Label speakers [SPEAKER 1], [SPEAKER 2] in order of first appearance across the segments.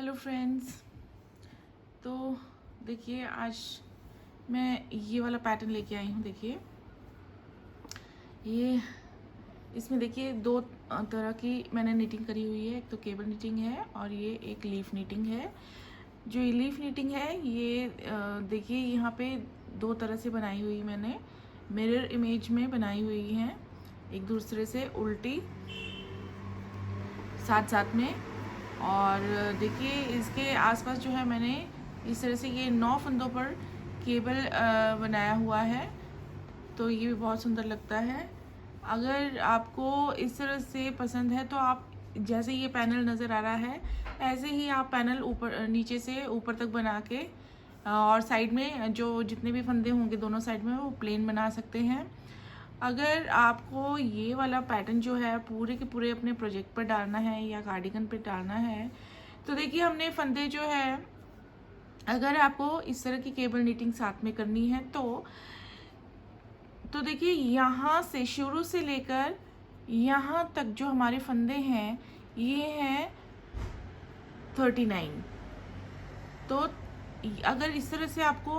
[SPEAKER 1] Hello friends. तो देखिए आज मैं ये वाला पैटर्न लेके आई हूँ। देखिए ये इसमें देखिए दो तरह की मैंने नीटिंग करी हुई है। एक तो केबल नीटिंग है और ये एक लीफ नीटिंग है। जो ये लीफ नीटिंग है ये देखिए यहाँ पे दो तरह से बनाई हुई मैंने मिरर इमेज में बनाई हुई हैं, एक दूसरे से उल्टी साथ साथ में। और देखिए इसके आसपास जो है मैंने इस तरह से ये 9 फंदों पर केबल बनाया हुआ है, तो ये भी बहुत सुंदर लगता है। अगर आपको इस तरह से पसंद है तो आप जैसे ये पैनल नज़र आ रहा है ऐसे ही आप पैनल ऊपर नीचे से ऊपर तक बना के और साइड में जो जितने भी फंदे होंगे दोनों साइड में वो प्लेन बना सकते हैं। अगर आपको ये वाला पैटर्न जो है पूरे के पूरे अपने प्रोजेक्ट पर डालना है या कार्डिगन पे डालना है तो देखिए हमने फंदे जो है, अगर आपको इस तरह की केबल नीटिंग साथ में करनी है तो देखिए यहाँ से शुरू से लेकर यहाँ तक जो हमारे फंदे हैं ये हैं 39। तो अगर इस तरह से आपको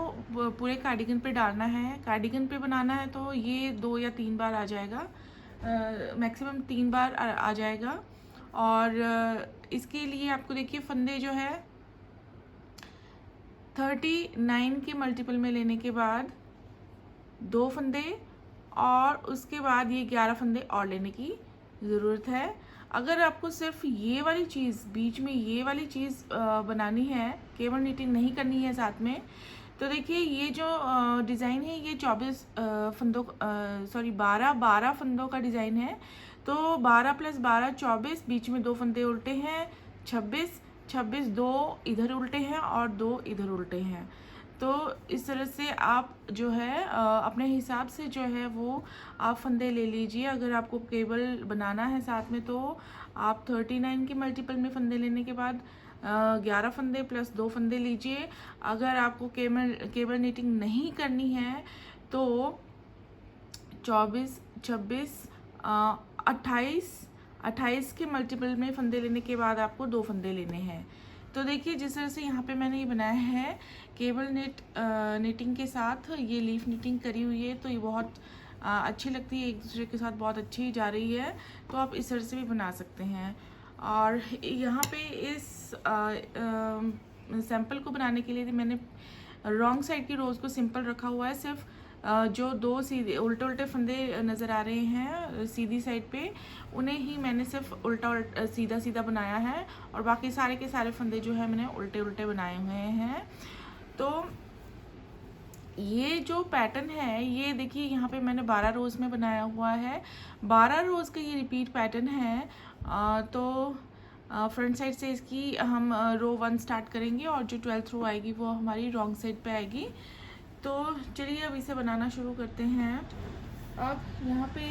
[SPEAKER 1] पूरे कार्डिगन पे डालना है, कार्डिगन पे बनाना है तो ये 2 या 3 बार आ जाएगा, मैक्सिमम 3 बार आ जाएगा। और इसके लिए आपको देखिए फंदे जो है 39 के मल्टीपल में लेने के बाद 2 फंदे और उसके बाद ये 11 फंदे और लेने की ज़रूरत है। अगर आपको सिर्फ ये वाली चीज़ बीच में ये वाली चीज़ बनानी है, केवल नीटिंग नहीं करनी है साथ में, तो देखिए ये जो डिज़ाइन है ये 24 फंदों 12 फंदों का डिज़ाइन है। तो 12 + 12 24, बीच में 2 फंदे उल्टे हैं 26 2 इधर उल्टे हैं और 2 इधर उल्टे हैं। तो इस तरह से आप जो है अपने हिसाब से जो है वो आप फंदे ले लीजिए। अगर आपको केबल बनाना है साथ में तो आप 39 के मल्टीपल में फंदे लेने के बाद 11 फंदे + 2 फंदे लीजिए। अगर आपको केबल नीटिंग नहीं करनी है तो 24 26 28 के मल्टीपल में फंदे लेने के बाद आपको 2 फंदे लेने हैं। तो देखिए जिस तरह से यहाँ पे मैंने ये बनाया है केबल नीटिंग के साथ ये लीफ नीटिंग करी हुई है, तो ये बहुत अच्छी लगती है, एक दूसरे के साथ बहुत अच्छी जा रही है। तो आप इस तरह से भी बना सकते हैं। और यहाँ पे इस सैम्पल को बनाने के लिए मैंने रॉन्ग साइड की रोज़ को सिंपल रखा हुआ है। सिर्फ जो 2 सीधे उल्टे उल्टे फंदे नज़र आ रहे हैं सीधी साइड पे, उन्हें ही मैंने सिर्फ उल्टा सीधा सीधा बनाया है और बाकी सारे के सारे फंदे जो है मैंने उल्टे उल्टे बनाए हुए हैं। तो ये जो पैटर्न है ये देखिए यहाँ पे मैंने 12 रोज़ में बनाया हुआ है। 12 रोज़ का ये रिपीट पैटर्न है। तो फ्रंट साइड से इसकी हम रो 1 स्टार्ट करेंगे और जो 12th रो आएगी वो हमारी रॉन्ग साइड पे आएगी। तो चलिए अब इसे बनाना शुरू करते हैं। अब यहाँ पे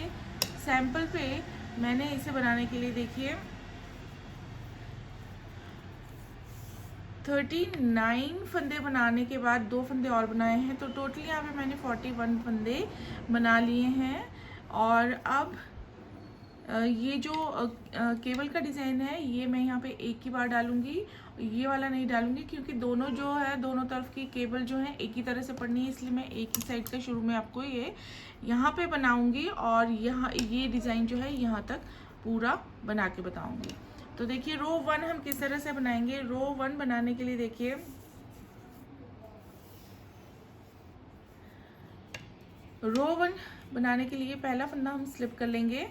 [SPEAKER 1] सैम्पल पे मैंने इसे बनाने के लिए देखिए 39 फंदे बनाने के बाद 2 फंदे और बनाए हैं, तो टोटली यहाँ पे मैंने 41 फंदे बना लिए हैं। और अब ये जो केबल का डिज़ाइन है ये मैं यहाँ पे एक ही बार डालूँगी, ये वाला नहीं डालूँगी क्योंकि दोनों जो है दोनों तरफ की केबल जो है एक ही तरह से पड़नी है, इसलिए मैं एक ही साइड का शुरू में आपको ये यहाँ पे बनाऊँगी और यहाँ ये डिज़ाइन जो है यहाँ तक पूरा बना के बताऊँगी। तो देखिए रो 1 हम किस तरह से बनाएंगे। रो 1 बनाने के लिए देखिए रो 1 बनाने के लिए पहला फंदा हम स्लिप कर लेंगे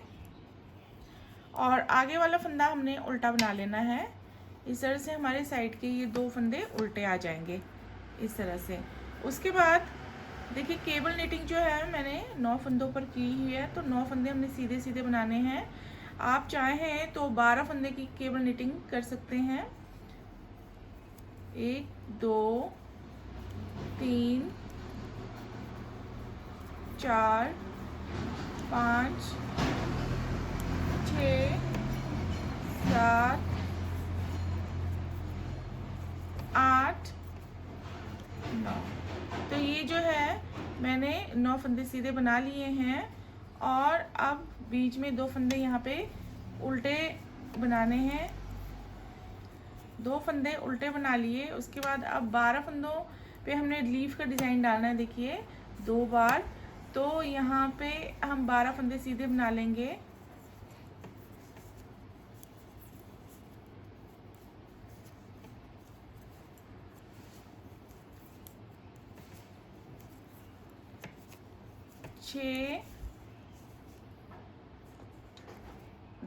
[SPEAKER 1] और आगे वाला फंदा हमने उल्टा बना लेना है। इस तरह से हमारे साइड के ये 2 फंदे उल्टे आ जाएंगे इस तरह से। उसके बाद देखिए केबल नीटिंग जो है मैंने 9 फंदों पर की हुई है, तो 9 फंदे हमने सीधे सीधे बनाने हैं। आप चाहें तो 12 फंदे की केबल नीटिंग कर सकते हैं। 1 2 3 4 5 6 7 8 9। तो ये जो है मैंने 9 फंदे सीधे बना लिए हैं और अब बीच में 2 फंदे यहाँ पे उल्टे बनाने हैं। 2 फंदे उल्टे बना लिए। उसके बाद अब 12 फंदों पे हमने लीफ का डिज़ाइन डालना है। देखिए 2 बार, तो यहाँ पे हम 12 फंदे सीधे बना लेंगे। छः,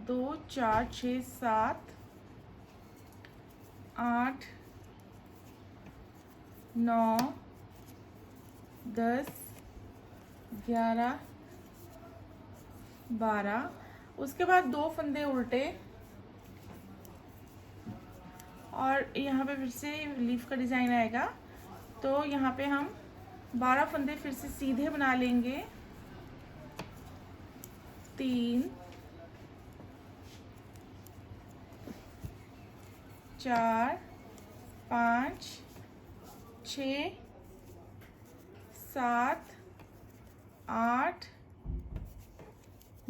[SPEAKER 1] 2, 4, 6, 7, 8, 9, 10, 11, 12। उसके बाद 2 फंदे उल्टे और यहाँ पे फिर से लीफ का डिज़ाइन आएगा। तो यहाँ पे हम 12 फंदे फिर से सीधे बना लेंगे। 3, 4, 5, 6, 7, 8,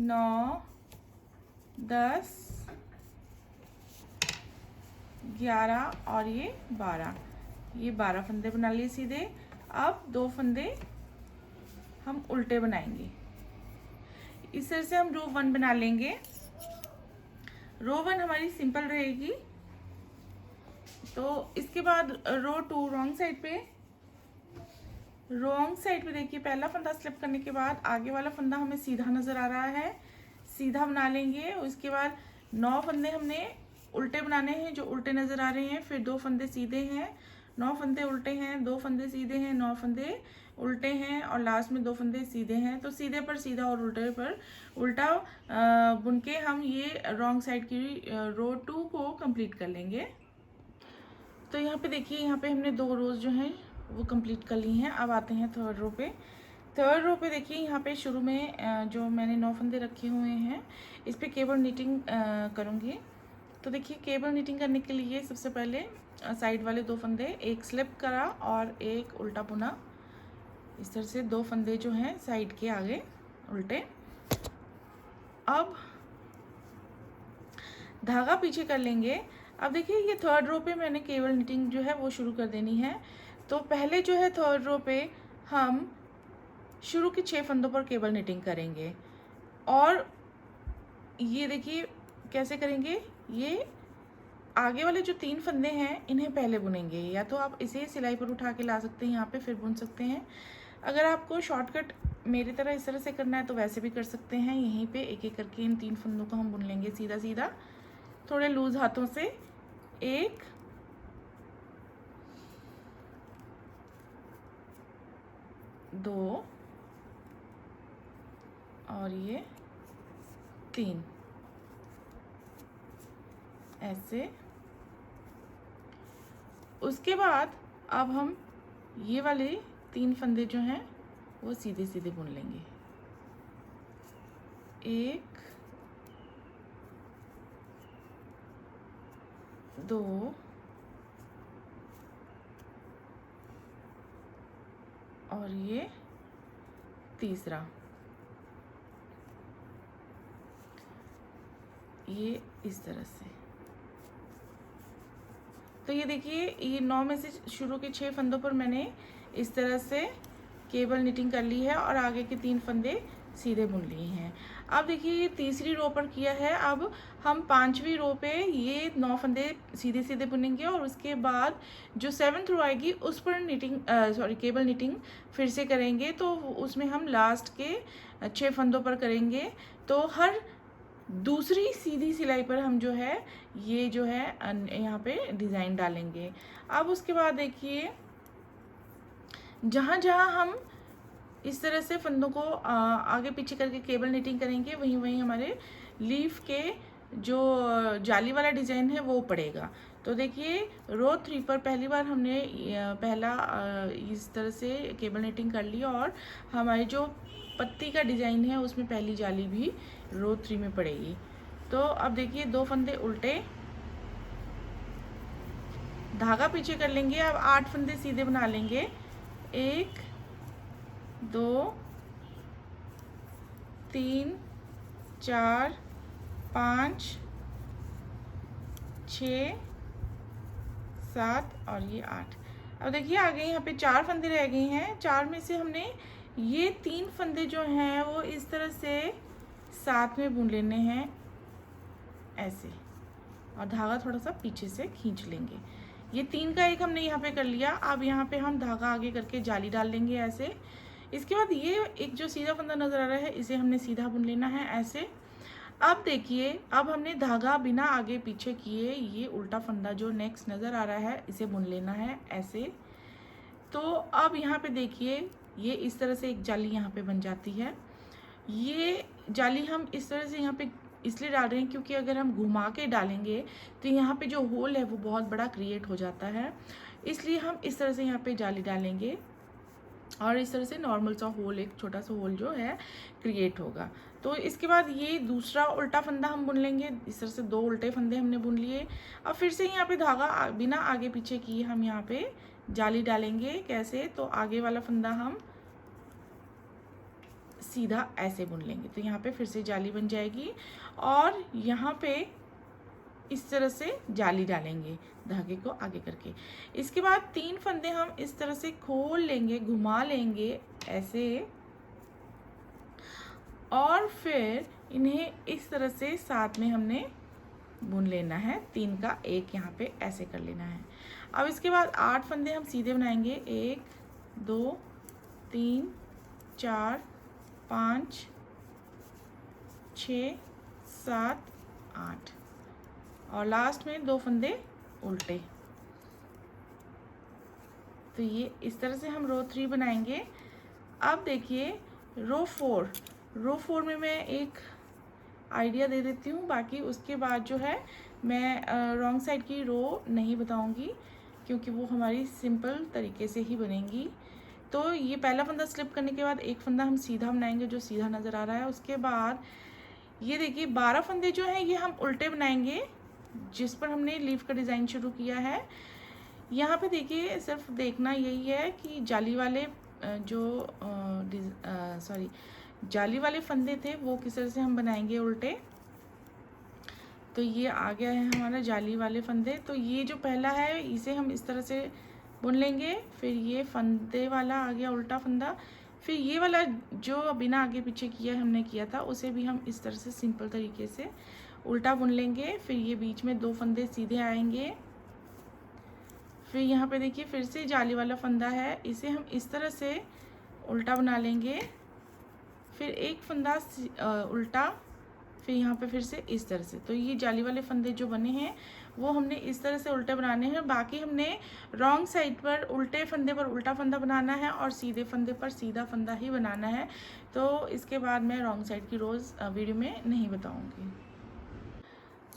[SPEAKER 1] 9, 10, 11 और ये 12। ये 12 फंदे बना लिए सीधे। अब 2 फंदे हम उल्टे बनाएंगे। इस तरह से हम रो 1 बना लेंगे। रो 1 हमारी सिंपल रहेगी। तो इसके बाद रो 2 रॉन्ग साइड पे, देखिए पहला फंदा स्लिप करने के बाद आगे वाला फंदा हमें सीधा नज़र आ रहा है, सीधा बना लेंगे। उसके बाद 9 फंदे हमने उल्टे बनाने हैं जो उल्टे नज़र आ रहे हैं। फिर 2 फंदे सीधे हैं, 9 फंदे उल्टे हैं, 2 फंदे सीधे हैं, 9 फंदे उल्टे हैं और लास्ट में 2 फंदे सीधे हैं। तो सीधे पर सीधा और उल्टे पर उल्टा बुन के हम ये रॉन्ग साइड की रो 2 को कंप्लीट कर लेंगे। तो यहाँ पे देखिए, यहाँ पे हमने 2 रोज़ जो हैं वो कंप्लीट कर ली हैं। अब आते हैं थर्ड रो पे। थर्ड रो पे देखिए, यहाँ पे शुरू में जो मैंने 9 फंदे रखे हुए हैं इस पे केबल नीटिंग करूँगी। तो देखिए केबल नीटिंग करने के लिए सबसे पहले साइड वाले 2 फंदे एक स्लिप करा और एक उल्टा बुना। इस तरह से 2 फंदे जो हैं साइड के आगे उल्टे। अब धागा पीछे कर लेंगे। अब देखिए ये थर्ड रो पे मैंने केबल नीटिंग जो है वो शुरू कर देनी है। तो पहले जो है थर्ड रो पे हम शुरू के 6 फंदों पर केबल नीटिंग करेंगे। और ये देखिए कैसे करेंगे, ये आगे वाले जो 3 फंदे हैं इन्हें पहले बुनेंगे। या तो आप इसे सिलाई पर उठा के ला सकते हैं, यहाँ पे फिर बुन सकते हैं। अगर आपको शॉर्टकट मेरी तरह इस तरह से करना है तो वैसे भी कर सकते हैं। यहीं पे एक एक करके इन 3 फंदों को हम बुन लेंगे सीधा सीधा, थोड़े लूज हाथों से। 1, 2 और ये 3, ऐसे। उसके बाद अब हम ये वाले 3 फंदे जो हैं वो सीधे सीधे बुन लेंगे। 1, 2 और ये तीसरा, ये इस तरह से। तो ये देखिए ये 9 में से शुरू के 6 फंदों पर मैंने इस तरह से केबल निटिंग कर ली है और आगे के 3 फंदे सीधे बुन लिए हैं। अब देखिए ये तीसरी रो पर किया है। अब हम 5वीं रो पे ये 9 फंदे सीधे सीधे बुनेंगे और उसके बाद जो 7th रो आएगी उस पर केबल निटिंग फिर से करेंगे। तो उसमें हम लास्ट के 6 फंदों पर करेंगे। तो हर दूसरी सीधी सिलाई पर हम जो है ये जो है यहाँ पे डिज़ाइन डालेंगे। अब उसके बाद देखिए जहाँ जहाँ हम इस तरह से फंदों को आगे पीछे करके केबल निटिंग करेंगे वहीं वहीं हमारे लीफ के जो जाली वाला डिज़ाइन है वो पड़ेगा। तो देखिए रो 3 पर पहली बार हमने पहला इस तरह से केबल निटिंग कर ली और हमारी जो पत्ती का डिज़ाइन है उसमें पहली जाली भी रो 3 में पड़ेगी। तो अब देखिए 2 फंदे उल्टे, धागा पीछे कर लेंगे। अब 8 फंदे सीधे बना लेंगे। 1, 2, 3, 4, 5, 6, 7 और ये 8। अब देखिए आगे यहाँ पे 4 फंदे रह गए हैं। 4 में से हमने ये 3 फंदे जो हैं वो इस तरह से साथ में बुन लेने हैं ऐसे, और धागा थोड़ा सा पीछे से खींच लेंगे। ये 3 का एक हमने यहाँ पे कर लिया। अब यहाँ पे हम धागा आगे करके जाली डाल लेंगे ऐसे। इसके बाद ये एक जो सीधा फंदा नज़र आ रहा है इसे हमने सीधा बुन लेना है ऐसे। अब देखिए, अब हमने धागा बिना आगे पीछे किए ये उल्टा फंदा जो नेक्स्ट नज़र आ रहा है इसे बुन लेना है ऐसे। तो अब यहाँ पे देखिए ये इस तरह से एक जाली यहाँ पे बन जाती है। ये जाली हम इस तरह से यहाँ पे इसलिए डाल रहे हैं क्योंकि अगर हम घुमा के डालेंगे तो यहाँ पे जो होल है वो बहुत बड़ा क्रिएट हो जाता है, इसलिए हम इस तरह से यहाँ पे जाली डालेंगे और इस तरह से नॉर्मल सा होल, एक छोटा सा होल जो है क्रिएट होगा। तो इसके बाद ये दूसरा उल्टा फंदा हम बुन लेंगे। इस तरह से 2 उल्टे फंदे हमने बुन लिए। अब फिर से यहाँ पे धागा बिना आगे पीछे किए हम यहाँ पे जाली डालेंगे। कैसे? तो आगे वाला फंदा हम सीधा ऐसे बुन लेंगे, तो यहाँ पे फिर से जाली बन जाएगी और यहाँ पे इस तरह से जाली डालेंगे धागे को आगे करके। इसके बाद 3 फंदे हम इस तरह से खोल लेंगे, घुमा लेंगे ऐसे, और फिर इन्हें इस तरह से साथ में हमने बुन लेना है। 3 का एक यहाँ पे ऐसे कर लेना है। अब इसके बाद 8 फंदे हम सीधे बनाएंगे। 1 2 3 4 5 6 7 8 और लास्ट में 2 फंदे उल्टे। तो ये इस तरह से हम रो 3 बनाएंगे। अब देखिए रो 4 में मैं एक आइडिया दे देती हूँ, बाकी उसके बाद जो है मैं रॉन्ग साइड की रो नहीं बताऊँगी क्योंकि वो हमारी सिंपल तरीके से ही बनेंगी। तो ये पहला फंदा स्लिप करने के बाद एक फंदा हम सीधा बनाएंगे जो सीधा नज़र आ रहा है। उसके बाद ये देखिए 12 फंदे जो हैं ये हम उल्टे बनाएंगे जिस पर हमने लीफ का डिज़ाइन शुरू किया है। यहाँ पे देखिए सिर्फ देखना यही है कि जाली वाले फंदे थे वो किस तरह से हम बनाएंगे उल्टे। तो ये आ गया है हमारा जाली वाले फंदे। तो ये जो पहला है इसे हम इस तरह से बुन लेंगे, फिर ये फंदे वाला आ गया उल्टा फंदा, फिर ये वाला जो बिना आगे पीछे हमने किया था उसे भी हम इस तरह से सिंपल तरीके से उल्टा बुन लेंगे। फिर ये बीच में 2 फंदे सीधे आएंगे। फिर यहाँ पे देखिए फिर से जाली वाला फंदा है, इसे हम इस तरह से उल्टा बना लेंगे। फिर एक फंदा उल्टा, फिर यहाँ पे फिर से इस तरह से। तो ये जाली वाले फंदे जो बने हैं वो हमने इस तरह से उल्टे बनाने हैं। बाकी हमने रॉन्ग साइड पर उल्टे फंदे पर उल्टा फंदा बनाना है और सीधे फंदे पर सीधा फंदा ही बनाना है। तो इसके बाद मैं रॉन्ग साइड की रोज़ वीडियो में नहीं बताऊँगी।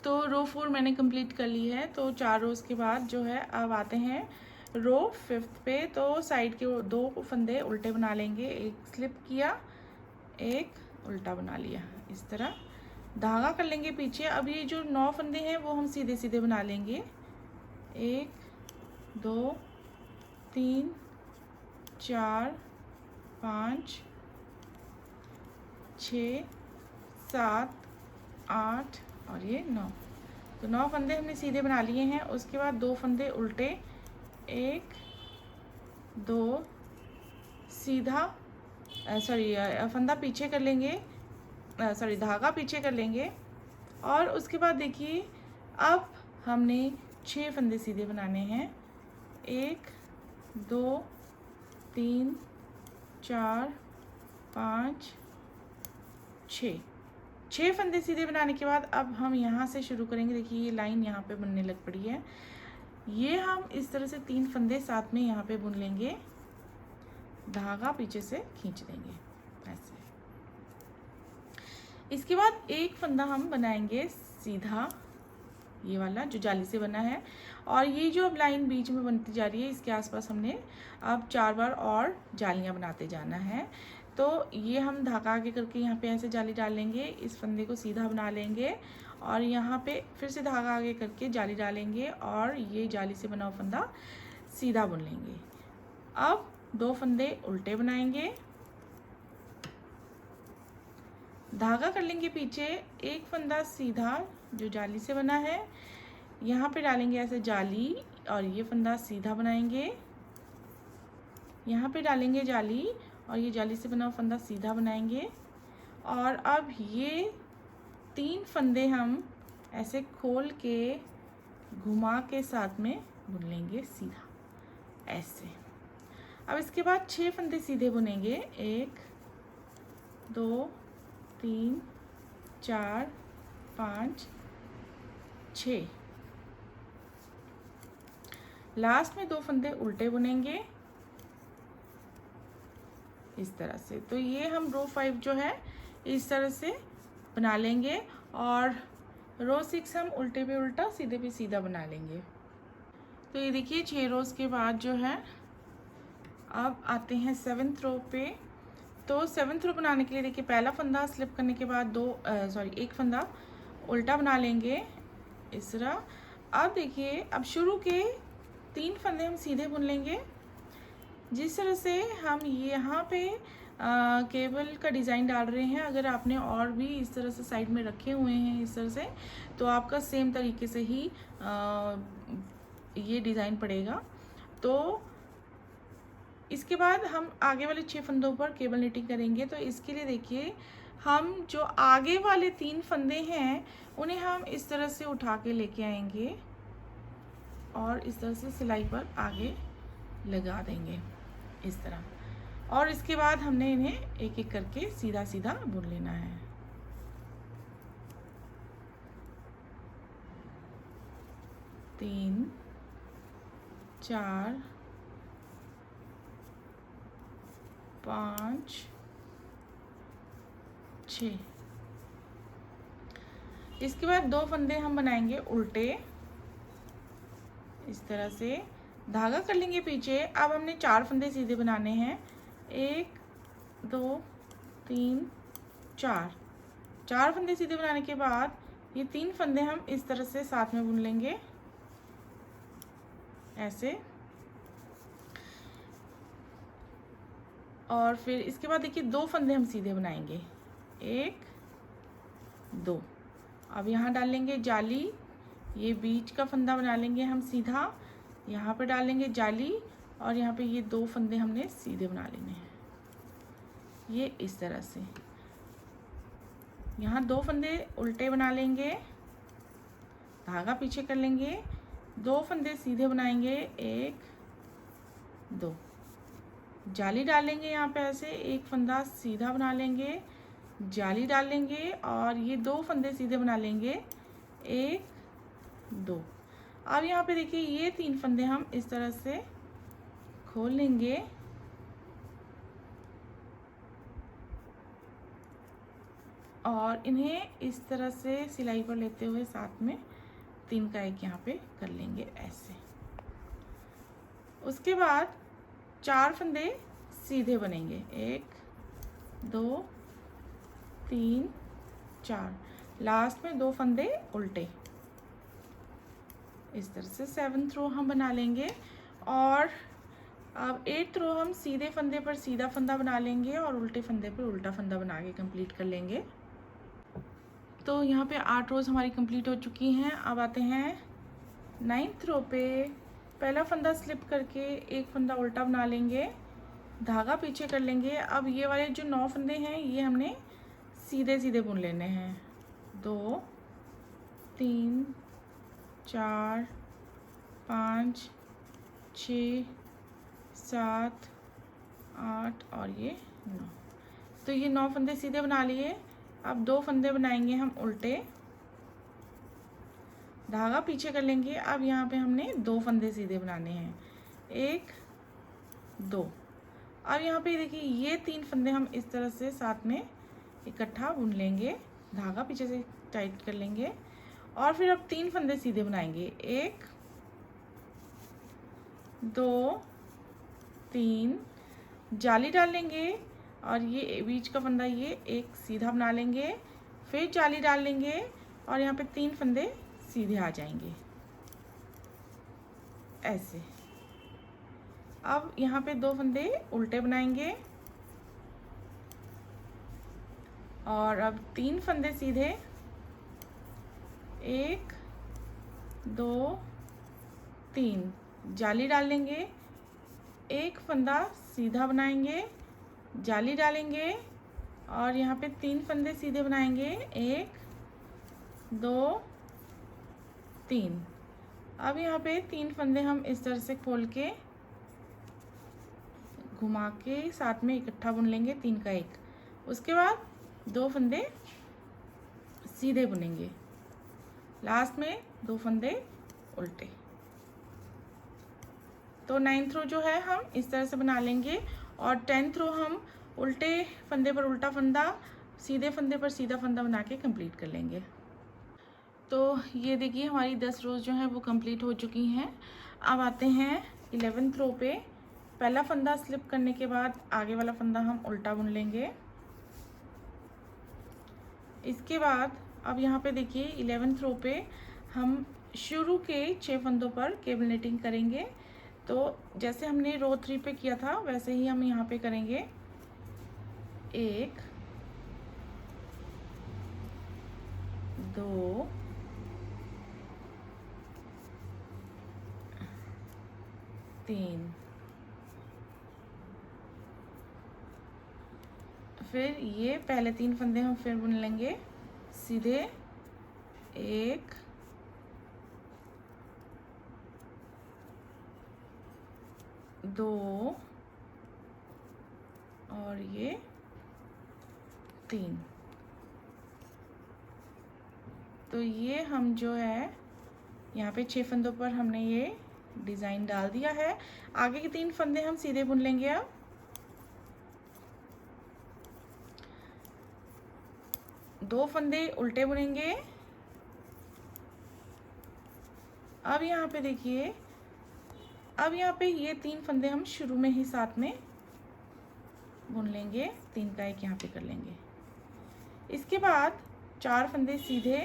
[SPEAKER 1] तो रो 4 मैंने कंप्लीट कर ली है। तो 4 रोज़ के बाद जो है अब आते हैं रो 5 पे। तो साइड के 2 फंदे उल्टे बना लेंगे, एक स्लिप किया, एक उल्टा बना लिया, इस तरह धागा कर लेंगे पीछे। अब ये जो 9 फंदे हैं वो हम सीधे सीधे बना लेंगे। 1 2 3 4 5 6 7 8 और ये 9। तो 9 फंदे हमने सीधे बना लिए हैं। उसके बाद 2 फंदे उल्टे, 1 2 सीधा फंदा पीछे कर लेंगे, धागा पीछे कर लेंगे। और उसके बाद देखिए अब हमने 6 फंदे सीधे बनाने हैं। 1 2 3 4 5 6 फंदे सीधे बनाने के बाद अब हम यहाँ से शुरू करेंगे। देखिए ये लाइन यहाँ पे बनने लग पड़ी है। ये हम इस तरह से 3 फंदे साथ में यहाँ पे बुन लेंगे, धागा पीछे से खींच देंगे ऐसे। इसके बाद एक फंदा हम बनाएंगे सीधा, ये वाला जो जाली से बना है, और ये जो अब लाइन बीच में बनती जा रही है इसके आसपास हमने अब 4 बार और जालियां बनाते जाना है। तो ये हम धागा आगे करके यहाँ पे ऐसे जाली डाल लेंगे, इस फंदे को सीधा बना लेंगे और यहाँ पे फिर से धागा आगे करके जाली डालेंगे और ये जाली से बना हुआ फंदा सीधा बुन लेंगे। अब 2 फंदे उल्टे बनाएंगे, धागा कर लेंगे पीछे, एक फंदा सीधा जो जाली से बना है यहाँ पे डालेंगे ऐसे जाली और ये फंदा सीधा बनाएंगे, यहाँ पे डालेंगे जाली और ये जाली से बना हुआ फंदा सीधा बनाएंगे। और अब ये 3 फंदे हम ऐसे खोल के घुमा के साथ में बुन लेंगे सीधा ऐसे। अब इसके बाद 6 फंदे सीधे बुनेंगे, 1 2 3 4 5 6। लास्ट में 2 फंदे उल्टे बुनेंगे इस तरह से। तो ये हम रो 5 जो है इस तरह से बना लेंगे और रो 6 हम उल्टे पे उल्टा सीधे पे सीधा बना लेंगे। तो ये देखिए 6 रोज़ के बाद जो है अब आते हैं 7th रो पे। तो 7th रो बनाने के लिए देखिए पहला फंदा स्लिप करने के बाद एक फंदा उल्टा बना लेंगे इस तरह। अब देखिए अब शुरू के 3 फंदे हम सीधे बुन लेंगे जिस तरह से हम यहाँ पे केबल का डिज़ाइन डाल रहे हैं। अगर आपने और भी इस तरह से साइड में रखे हुए हैं इस तरह से, तो आपका सेम तरीके से ही ये डिज़ाइन पड़ेगा। तो इसके बाद हम आगे वाले 6 फंदों पर केबल निटिंग करेंगे। तो इसके लिए देखिए हम जो आगे वाले 3 फंदे हैं उन्हें हम इस तरह से उठा के लेके आएंगे और इस तरह से सिलाई पर आगे लगा देंगे इस तरह। और इसके बाद हमने इन्हें एक एक करके सीधा सीधा बुन लेना है। तीन, 4, 5, 6। इसके बाद 2 फंदे हम बनाएंगे उल्टे इस तरह से, धागा कर लेंगे पीछे। अब हमने 4 फंदे सीधे बनाने हैं, 1 2 3 4। 4 फंदे सीधे बनाने के बाद ये 3 फंदे हम इस तरह से साथ में बुन लेंगे ऐसे। और फिर इसके बाद देखिए 2 फंदे हम सीधे बनाएंगे, 1 2। अब यहाँ डाल लेंगे जाली, ये बीच का फंदा बना लेंगे हम सीधा, यहाँ पे डालेंगे जाली और यहाँ पे ये 2 फंदे हमने सीधे बना लेने हैं ये इस तरह से। यहाँ 2 फंदे उल्टे बना लेंगे, धागा पीछे कर लेंगे, 2 फंदे सीधे बनाएंगे, 1 2। जाली डालेंगे यहाँ पे ऐसे, 1 फंदा सीधा बना लेंगे, जाली डालेंगे और ये 2 फंदे सीधे बना लेंगे, 1 2। अब यहाँ पे देखिए ये 3 फंदे हम इस तरह से खोल लेंगे और इन्हें इस तरह से सिलाई पर लेते हुए साथ में 3 का 1 यहाँ पे कर लेंगे ऐसे। उसके बाद 4 फंदे सीधे बनेंगे, 1 2 3 4। लास्ट में 2 फंदे उल्टे इस तरह से 7th रो हम बना लेंगे। और अब 8th रो हम सीधे फंदे पर सीधा फंदा बना लेंगे और उल्टे फंदे पर उल्टा फंदा बना के कंप्लीट कर लेंगे। तो यहाँ पे 8 रोज़ हमारी कंप्लीट हो चुकी हैं। अब आते हैं 9th रो पे। पहला फंदा स्लिप करके 1 फंदा उल्टा बना लेंगे, धागा पीछे कर लेंगे। अब ये वाले जो 9 फंदे हैं ये हमने सीधे सीधे बुन लेने हैं, 2 3 4 5 6 7 8 और ये 9। तो ये 9 फंदे सीधे बना लिए। अब 2 फंदे बनाएंगे हम उल्टे, धागा पीछे कर लेंगे। अब यहाँ पे हमने 2 फंदे सीधे बनाने हैं, 1 2। अब यहाँ पे देखिए ये 3 फंदे हम इस तरह से साथ में इकट्ठा बुन लेंगे, धागा पीछे से टाइट कर लेंगे और फिर अब 3 फंदे सीधे बनाएंगे, 1 2 3। जाली डाल लेंगे और ये बीच का फंदा ये एक सीधा बना लेंगे, फिर जाली डाल लेंगे और यहाँ पे 3 फंदे सीधे आ जाएंगे ऐसे। अब यहाँ पे 2 फंदे उल्टे बनाएंगे और अब 3 फंदे सीधे, 1 2 3 जाली डाल लेंगे, एक फंदा सीधा बनाएंगे, जाली डालेंगे और यहाँ पे 3 फंदे सीधे बनाएंगे, 1 2 3। अब यहाँ पे 3 फंदे हम इस तरह से खोल के घुमा के साथ में इकट्ठा बुन लेंगे, 3 का 1। उसके बाद 2 फंदे सीधे बुनेंगे, लास्ट में 2 फंदे उल्टे। तो 9th रो जो है हम इस तरह से बना लेंगे और 10th रो हम उल्टे फंदे पर उल्टा फंदा, सीधे फंदे पर सीधा फंदा बना के कंप्लीट कर लेंगे। तो ये देखिए हमारी 10 रोज़ जो हैं वो कंप्लीट हो चुकी हैं। अब आते हैं 11th रो पे। पहला फंदा स्लिप करने के बाद आगे वाला फंदा हम उल्टा बुन लेंगे। इसके बाद अब यहाँ पे देखिए 11th रो पे हम शुरू के 6 फंदों पर केबल नेटिंग करेंगे। तो जैसे हमने रो 3 पे किया था वैसे ही हम यहाँ पे करेंगे। 1 2 3, फिर ये पहले 3 फंदे हम फिर बुन लेंगे सीधे, 1 2 और ये 3। तो ये हम जो है यहाँ पे 6 फंदों पर हमने ये डिज़ाइन डाल दिया है। आगे के 3 फंदे हम सीधे बुन लेंगे। अब 2 फंदे उल्टे बुनेंगे। अब यहाँ पे देखिए, अब यहाँ पे ये 3 फंदे हम शुरू में ही साथ में बुन लेंगे, 3 का 1 यहाँ पे कर लेंगे। इसके बाद 4 फंदे सीधे,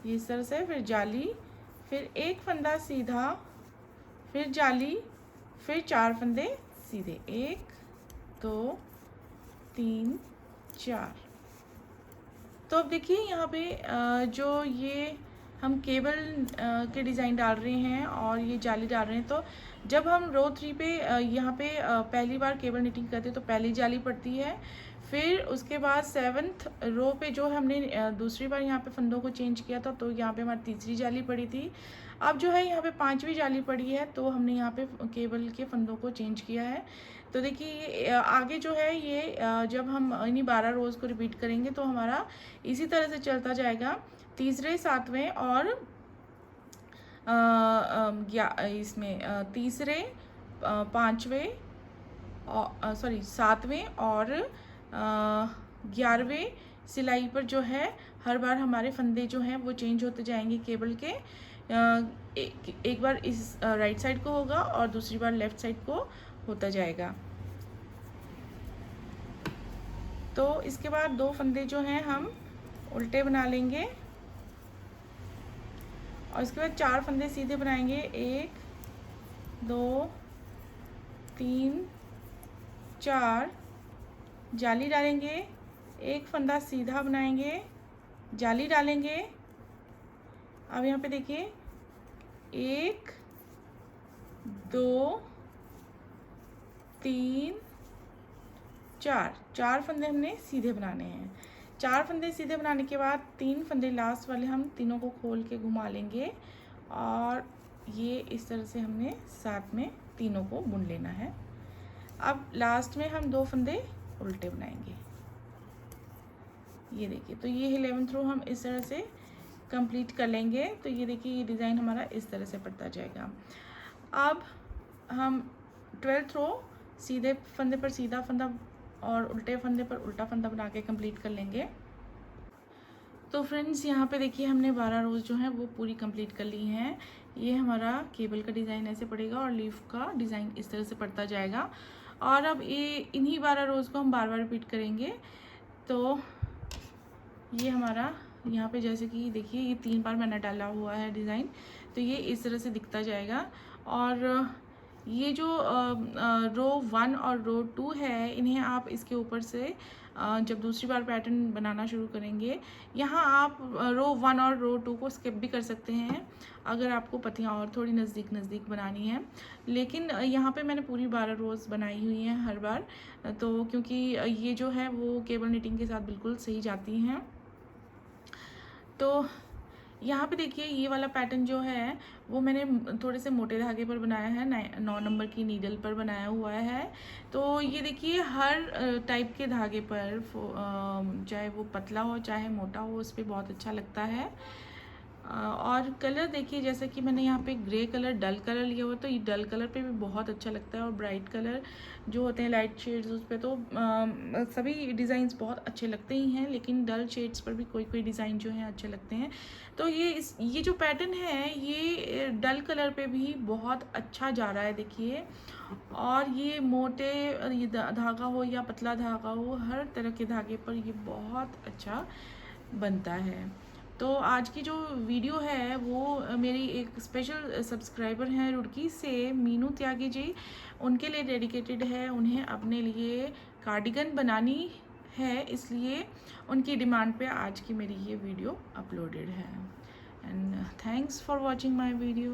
[SPEAKER 1] ये इस तरह से, फिर जाली, फिर 1 फंदा सीधा, फिर जाली, फिर 4 फंदे सीधे, 1 2 3 4। तो अब देखिए यहाँ पे जो ये हम केबल के डिज़ाइन डाल रहे हैं और ये जाली डाल रहे हैं। तो जब हम रो 3 पे यहाँ पे पहली बार केबल निटिंग करते हैं तो पहली जाली पड़ती है। फिर उसके बाद 7th रो पे जो हमने दूसरी बार यहाँ पे फंदों को चेंज किया था तो यहाँ पे हमारी तीसरी जाली पड़ी थी। अब जो है यहाँ पे 5वीं जाली पड़ी है तो हमने यहाँ पे केबल के फंदों को चेंज किया है। तो देखिए आगे जो है ये जब हम इन्हीं 12 रोज़ को रिपीट करेंगे तो हमारा इसी तरह से चलता जाएगा। तीसरे, 7वें और इसमें तीसरे, 5वें, 7वें और 11वें सिलाई पर जो है हर बार हमारे फंदे जो हैं वो चेंज होते जाएंगे केबल के। एक बार इस राइट साइड को होगा और दूसरी बार लेफ़्ट साइड को होता जाएगा। तो इसके बाद 2 फंदे जो हैं हम उल्टे बना लेंगे और इसके बाद 4 फंदे सीधे बनाएंगे, 1 2 3 4, जाली डालेंगे, 1 फंदा सीधा बनाएंगे, जाली डालेंगे। अब यहाँ पे देखिए 1 2 3 4 फंदे हमने सीधे बनाने हैं। 4 फंदे सीधे बनाने के बाद 3 फंदे लास्ट वाले हम तीनों को खोल के घुमा लेंगे और ये इस तरह से हमने साथ में तीनों को बुन लेना है। अब लास्ट में हम 2 फंदे उल्टे बनाएंगे, ये देखिए। तो ये 11th रो हम इस तरह से कंप्लीट कर लेंगे। तो ये देखिए ये डिज़ाइन हमारा इस तरह से पड़ता जाएगा। अब हम 12th रो सीधे फंदे पर सीधा फंदा और उल्टे फंदे पर उल्टा फंदा बना के कंप्लीट कर लेंगे। तो फ्रेंड्स यहाँ पे देखिए हमने 12 रोज़ जो हैं वो पूरी कंप्लीट कर ली हैं। ये हमारा केबल का डिज़ाइन ऐसे पड़ेगा और लीफ का डिज़ाइन इस तरह से पड़ता जाएगा। और अब ये इन्हीं 12 रोज़ को हम बार बार रिपीट करेंगे। तो ये हमारा यहाँ पे जैसे कि देखिए ये 3 बार मैंने डाला हुआ है डिज़ाइन, तो ये इस तरह से दिखता जाएगा। और ये जो रो 1 और रो 2 है इन्हें आप इसके ऊपर से जब दूसरी बार पैटर्न बनाना शुरू करेंगे। यहाँ आप रो 1 और रो 2 को स्किप भी कर सकते हैं अगर आपको पत्तियाँ और थोड़ी नज़दीक नज़दीक बनानी है, लेकिन यहाँ पे मैंने पूरी 12 रोज़ बनाई हुई हैं हर बार, तो क्योंकि ये जो है वो केबल निटिंग के साथ बिल्कुल सही जाती हैं। तो यहाँ पे देखिए ये वाला पैटर्न जो है वो मैंने थोड़े से मोटे धागे पर बनाया है, 9 नंबर की नीडल पर बनाया हुआ है। तो ये देखिए हर टाइप के धागे पर चाहे वो पतला हो चाहे मोटा हो, उस पर बहुत अच्छा लगता है। और कलर देखिए, जैसे कि मैंने यहाँ पे ग्रे कलर डल कलर लिया हुआ, तो ये डल कलर पे भी बहुत अच्छा लगता है, और ब्राइट कलर जो होते हैं लाइट शेड्स उस पर तो सभी डिज़ाइंस बहुत अच्छे लगते ही हैं, लेकिन डल शेड्स पर भी कोई कोई डिज़ाइन जो हैं अच्छे लगते हैं। तो ये जो पैटर्न है ये डल कलर पे भी बहुत अच्छा जा रहा है देखिए। और ये मोटे ये धागा हो या पतला धागा हो, हर तरह के धागे पर ये बहुत अच्छा बनता है। तो आज की जो वीडियो है वो मेरी एक स्पेशल सब्सक्राइबर हैं रुड़की से, मीनू त्यागी जी, उनके लिए डेडिकेटेड है। उन्हें अपने लिए कार्डिगन बनानी है, इसलिए उनकी डिमांड पे आज की मेरी ये वीडियो अपलोडेड है। And thanks for watching my video.